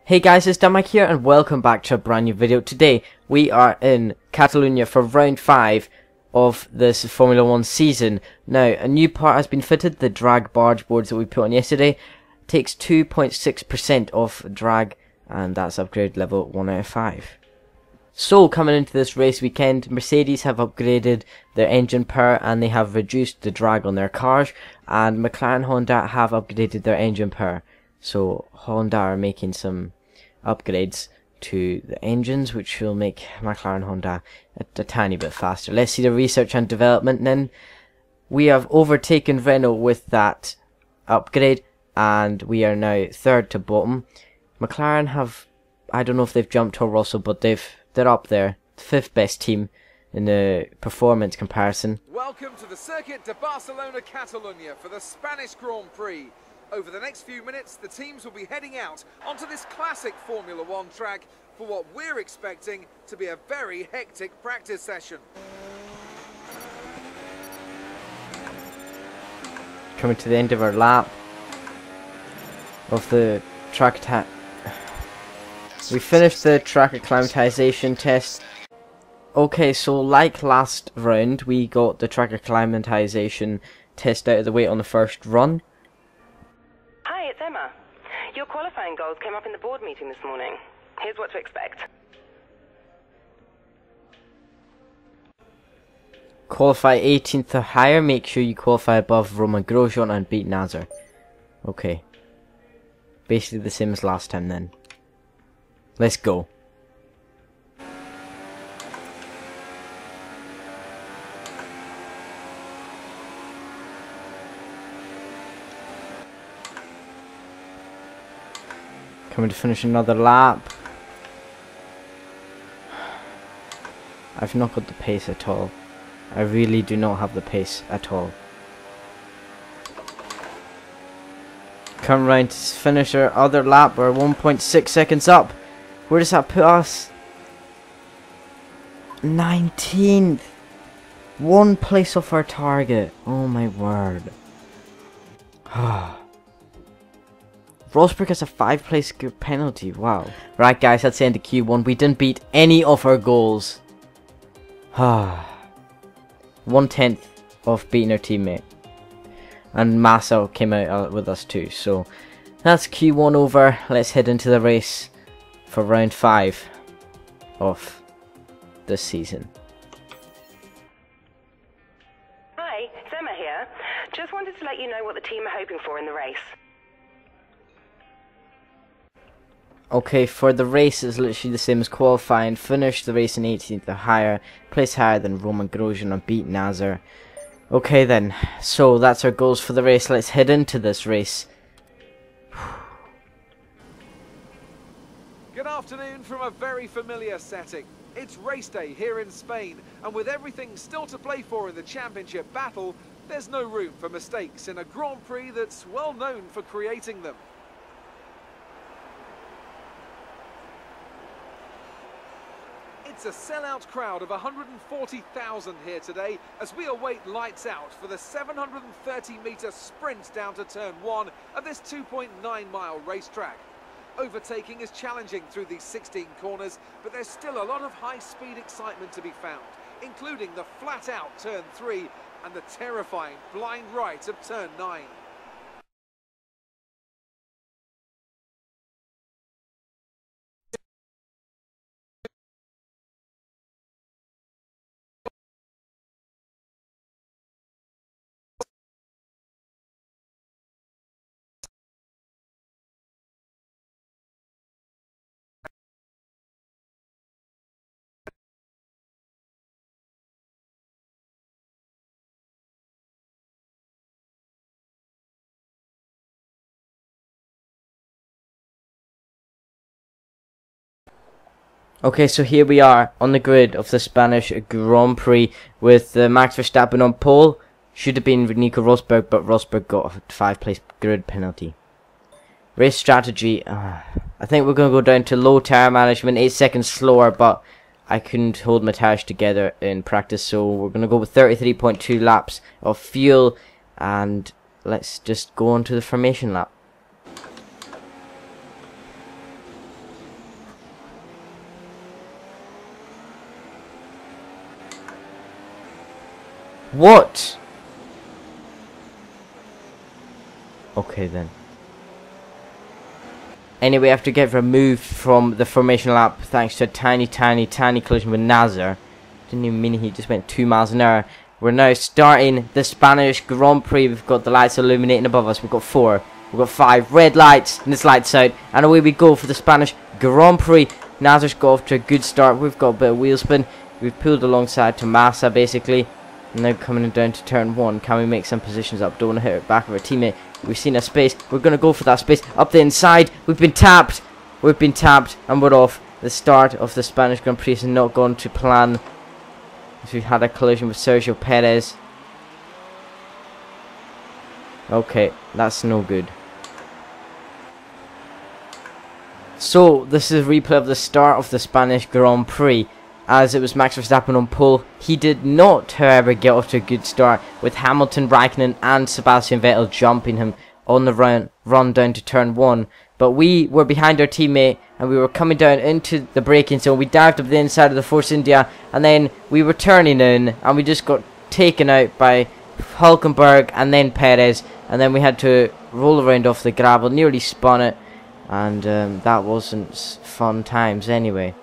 Hey guys, it's Mike here and welcome back to a brand new video. Today we are in Catalunya for round 5 of this Formula 1 season. Now, a new part has been fitted. The drag barge boards that we put on yesterday takes 2.6% off drag, and that's upgrade level 1 out of 5. So, coming into this race weekend, Mercedes have upgraded their engine power and they have reduced the drag on their cars, and McLaren and Honda have upgraded their engine power. So Honda are making some upgrades to the engines, which will make McLaren and Honda a tiny bit faster. Let's see the research and development then. We have overtaken Renault with that upgrade, and we are now third to bottom. McLaren have, I don't know if they've jumped Toro Rosso, but they're up there, 5th best team in the performance comparison. Welcome to the Circuit de Barcelona Catalunya for the Spanish Grand Prix. Over the next few minutes, the teams will be heading out onto this classic Formula 1 track for what we're expecting to be a very hectic practice session. Coming to the end of our lap of the track attack. We finished the track acclimatization test. Okay, so like last round, we got the track acclimatization test out of the way on the first run. Hi, it's Emma. Your qualifying goals came up in the board meeting this morning. Here's what to expect. Qualify 18th or higher. Make sure you qualify above Roman Grosjean and beat Nazar. Okay. Basically the same as last time then. Let's go. Coming to finish another lap. I've not got the pace at all. I really do not have the pace at all. Come round to finish our other lap. We're 1.6 seconds up. Where does that put us? 19th. 1 place off our target. Oh my word. Rosberg has a 5-place penalty. Wow. Right guys, that's the end of Q1. We didn't beat any of our goals. 1/10 of beating our teammate. And Massa came out with us too. So that's Q1 over. Let's head into the race for round 5 of this season. Hi, it's Emma here. Just wanted to let you know what the team are hoping for in the race. Okay, for the race it's literally the same as qualifying. Finish the race in 18th or higher. Place higher than Roman Grosjean and beat Nazar. Okay then, so that's our goals for the race. Let's head into this race. Good afternoon from a very familiar setting. It's race day here in Spain, and with everything still to play for in the championship battle, there's no room for mistakes in a Grand Prix that's well known for creating them. It's a sellout crowd of 140,000 here today as we await lights out for the 730-metre sprint down to turn 1 of this 2.9-mile racetrack. Overtaking is challenging through these 16 corners, but there's still a lot of high-speed excitement to be found, including the flat-out turn 3 and the terrifying blind right of turn 9. Okay, so here we are on the grid of the Spanish Grand Prix with Max Verstappen on pole. Should have been Nico Rosberg, but Rosberg got a 5-place grid penalty. Race strategy. I think we're going to go down to low tire management, 8 seconds slower, but I couldn't hold my tires together in practice, so we're going to go with 33.2 laps of fuel, and let's just go on to the formation lap. What? Okay then. Anyway, after get removed from the formation lap thanks to a tiny collision with Nazar. Didn't even mean he just went 2 miles an hour. We're now starting the Spanish Grand Prix. We've got the lights illuminating above us. We've got 4. We've got 5 red lights and it's lights out. And away we go for the Spanish Grand Prix. Nazar's got off to a good start. We've got a bit of wheel spin. We've pulled alongside to Massa basically. And now coming down to turn 1. Can we make some positions up? Don't want to hit it back of our teammate. We've seen a space. We're going to go for that space. Up the inside. We've been tapped. We've been tapped. And we're off. The start of the Spanish Grand Prix has not gone to plan. We've had a collision with Sergio Perez. Okay. That's no good. So, this is a replay of the start of the Spanish Grand Prix. As it was Max Verstappen on pole. He did not, however, get off to a good start, with Hamilton, Raikkonen and Sebastian Vettel jumping him on the run down to turn 1. But we were behind our teammate and we were coming down into the braking zone. We dived up the inside of the Force India and then we were turning in and we just got taken out by Hulkenberg and then Perez, and then we had to roll around off the gravel, nearly spun it, and that wasn't fun times anyway.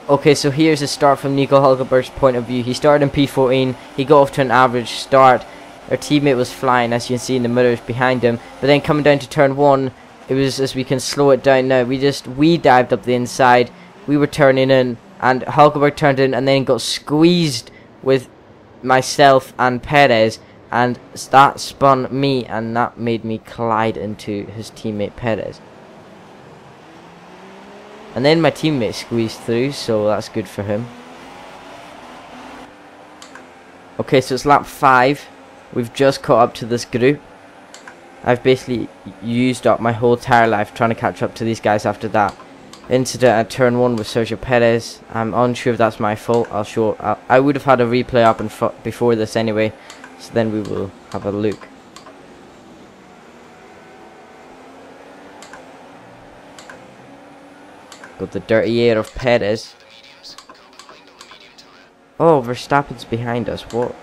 Okay, so here's the start from Nico Hulkenberg's point of view. He started in P14, he got off to an average start. Our teammate was flying, as you can see in the mirrors behind him. But then coming down to turn 1, it was, as we can slow it down now, we dived up the inside, we were turning in, and Hulkenberg turned in and then got squeezed with myself and Perez, and that spun me, and that made me collide into his teammate Perez. And then my teammate squeezed through, so that's good for him. Okay, so it's lap 5. We've just caught up to this group. I've basically used up my whole tire life trying to catch up to these guys after that incident at turn 1 with Sergio Perez. I'm unsure if that's my fault. I would have had a replay up before this anyway, so then we will have a look. Got the dirty air of Perez. Oh, Verstappen's behind us. What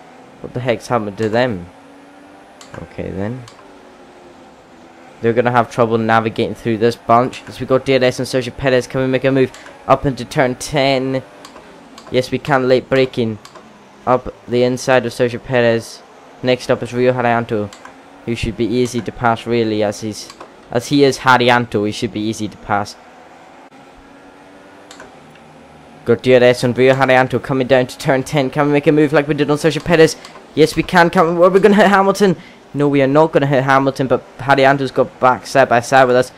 the heck's happened to them? Okay then. They're gonna have trouble navigating through this bunch. As we got DRS and Sergio Perez, can we make a move up into turn 10? Yes, we can. Late braking up the inside of Sergio Perez. Next up is Rio Haryanto, who should be easy to pass really, as he is Haryanto. He should be easy to pass. Got DRS on Rio Haryanto coming down to turn 10. Can we make a move like we did on Sergio Perez? Yes, we can. Are we going to hit Hamilton? No, we are not going to hit Hamilton, but Haryanto's got back side by side with us.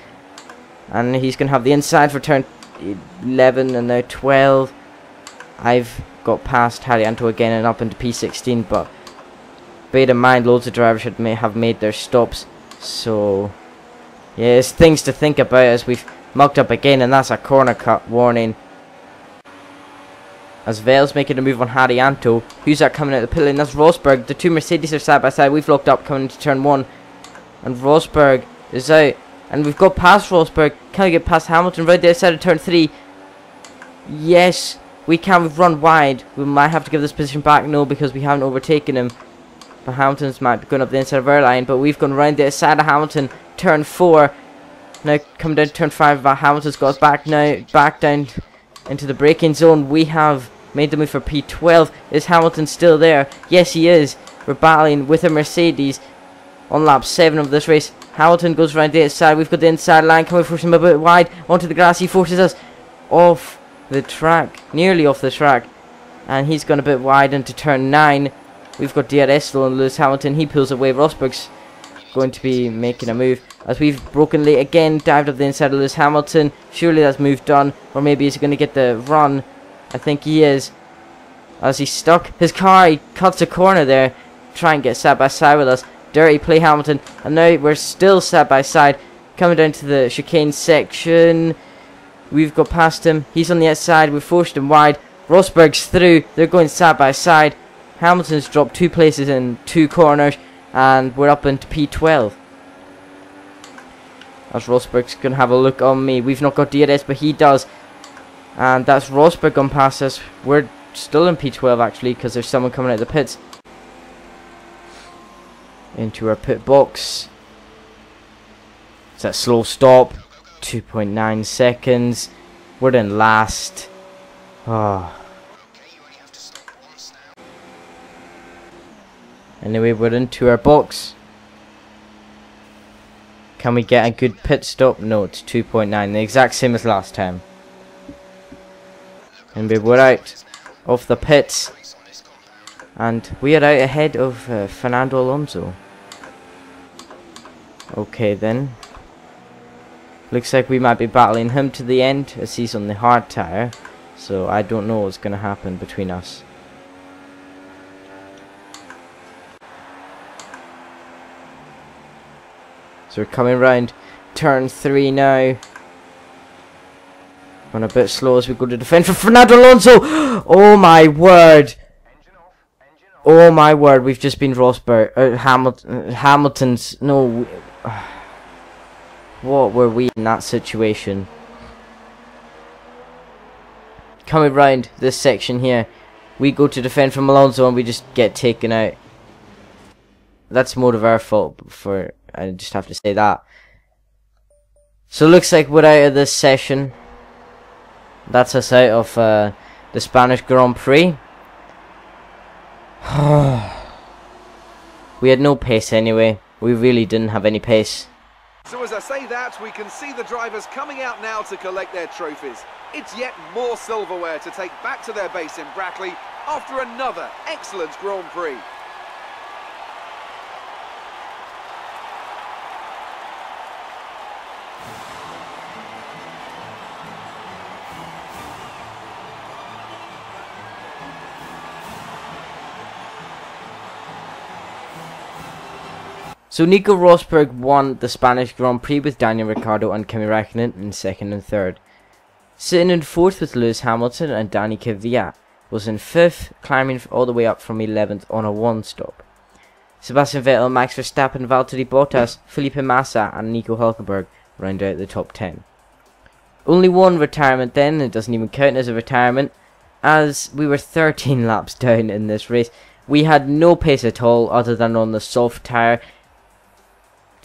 And he's going to have the inside for turn 11 and now 12. I've got past Haryanto again and up into P16, but bear in mind, loads of drivers may have made their stops. So, yeah, it's things to think about as we've mucked up again, and that's a corner cut warning. As Vettel's making a move on Haryanto. Who's that coming out of the pit lane? That's Rosberg. The two Mercedes are side by side. We've locked up coming into turn 1. And Rosberg is out. And we've got past Rosberg. Can we get past Hamilton right there side of turn 3? Yes, we can. We've run wide. We might have to give this position back. No, because we haven't overtaken him. But Hamilton's might be going up the inside of our line. But we've gone round the side of Hamilton. Turn 4. Now coming down to turn 5. But Hamilton's got us back now. Back down into the braking zone. We have made the move for P12. Is Hamilton still there? Yes, he is. We're battling with a Mercedes on lap 7 of this race. Hamilton goes around the outside. We've got the inside line. Can we force him a bit wide onto the grass? He forces us off the track. Nearly off the track. And he's gone a bit wide into turn 9. We've got DRS still on Lewis Hamilton. He pulls away. Rosberg's going to be making a move. As we've broken late again. Dived up the inside of Lewis Hamilton. Surely that's move done. Or maybe he's going to get the run. I think he is. As he's stuck his car, he cuts a corner there. Try and get side by side with us. Dirty play, Hamilton. And now we're still side by side. Coming down to the chicane section. We've got past him. He's on the outside. We've forced him wide. Rosberg's through. They're going side by side. Hamilton's dropped 2 places in 2 corners. And we're up into P12. As Rosberg's going to have a look on me. We've not got DRS, but he does. And that's Rosberg gone past us. We're still in P12 actually, because there's someone coming out of the pits. Into our pit box. It's that slow stop. 2.9 seconds. We're in last. Oh. Anyway, we're into our box. Can we get a good pit stop? No, it's 2.9. The exact same as last time. And we're out of the pits. And we are out ahead of Fernando Alonso. Okay then. Looks like we might be battling him to the end, as he's on the hard tyre. So I don't know what's going to happen between us. So we're coming round turn 3 now. Going a bit slow as we go to defend for Fernando Alonso. Oh my word. Oh my word, we've just been Rosberg. Hamilton's. No. What were we in that situation? Coming round this section here. We go to defend from Alonso and we just get taken out. That's more of our fault for. I just have to say that. So it looks like we're out of this session. That's us out of the Spanish Grand Prix. We had no pace anyway. We really didn't have any pace. So as I say that, we can see the drivers coming out now to collect their trophies. It's yet more silverware to take back to their base in Brackley after another excellent Grand Prix. So Nico Rosberg won the Spanish Grand Prix with Daniel Ricciardo and Kimi Räikkönen in 2nd and 3rd. Sitting in 4th with Lewis Hamilton and Dani Kvyat was in 5th, climbing all the way up from 11th on a 1-stop. Sebastian Vettel, Max Verstappen, Valtteri Bottas, Felipe Massa and Nico Hülkenberg round out the top 10. Only one retirement then, it doesn't even count as a retirement, as we were 13 laps down in this race. We had no pace at all other than on the soft tyre.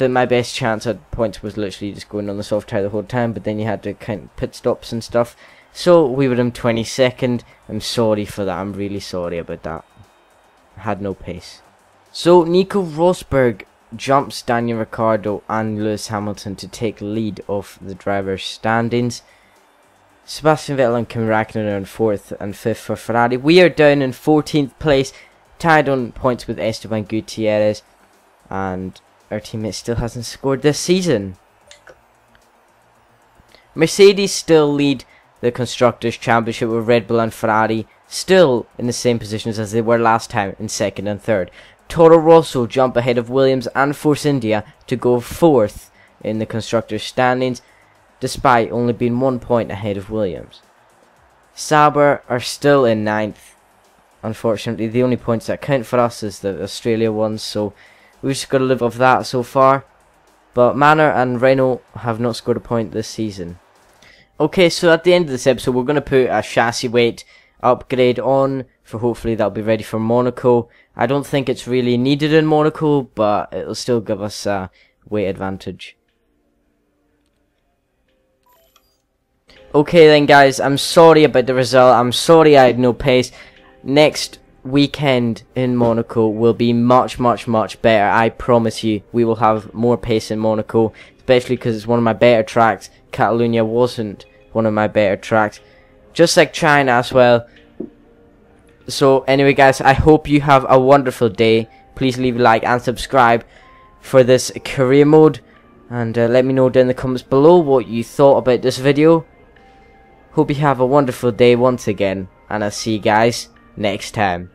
My best chance at points was literally just going on the soft tyre the whole time, but then you had to count pit stops and stuff. So we were in 22nd. I'm sorry for that. I'm really sorry about that. I had no pace. So Nico Rosberg jumps Daniel Ricciardo and Lewis Hamilton to take lead of the drivers' standings. Sebastian Vettel and Kimi Räikkönen are in 4th and 5th for Ferrari. We are down in 14th place, tied on points with Esteban Gutierrez, and our teammate still hasn't scored this season. Mercedes still lead the Constructors' Championship with Red Bull and Ferrari still in the same positions as they were last time in 2nd and 3rd. Toro Rosso jump ahead of Williams and Force India to go 4th in the Constructors' standings, despite only being 1 point ahead of Williams. Sauber are still in 9th. Unfortunately, the only points that count for us is the Australia ones, so we've just got to live off that so far. But Manor and Renault have not scored a point this season. Okay, so at the end of this episode, we're going to put a chassis weight upgrade on, for hopefully that'll be ready for Monaco. I don't think it's really needed in Monaco, but it'll still give us a weight advantage. Okay then guys, I'm sorry about the result. I'm sorry I had no pace. Next weekend in Monaco will be much better. I promise you, we will have more pace in Monaco, especially because it's one of my better tracks. Catalunya wasn't one of my better tracks, just like China as well. So anyway guys, I hope you have a wonderful day. Please leave a like and subscribe for this career mode, and let me know down in the comments below what you thought about this video. Hope you have a wonderful day once again, and I'll see you guys next time.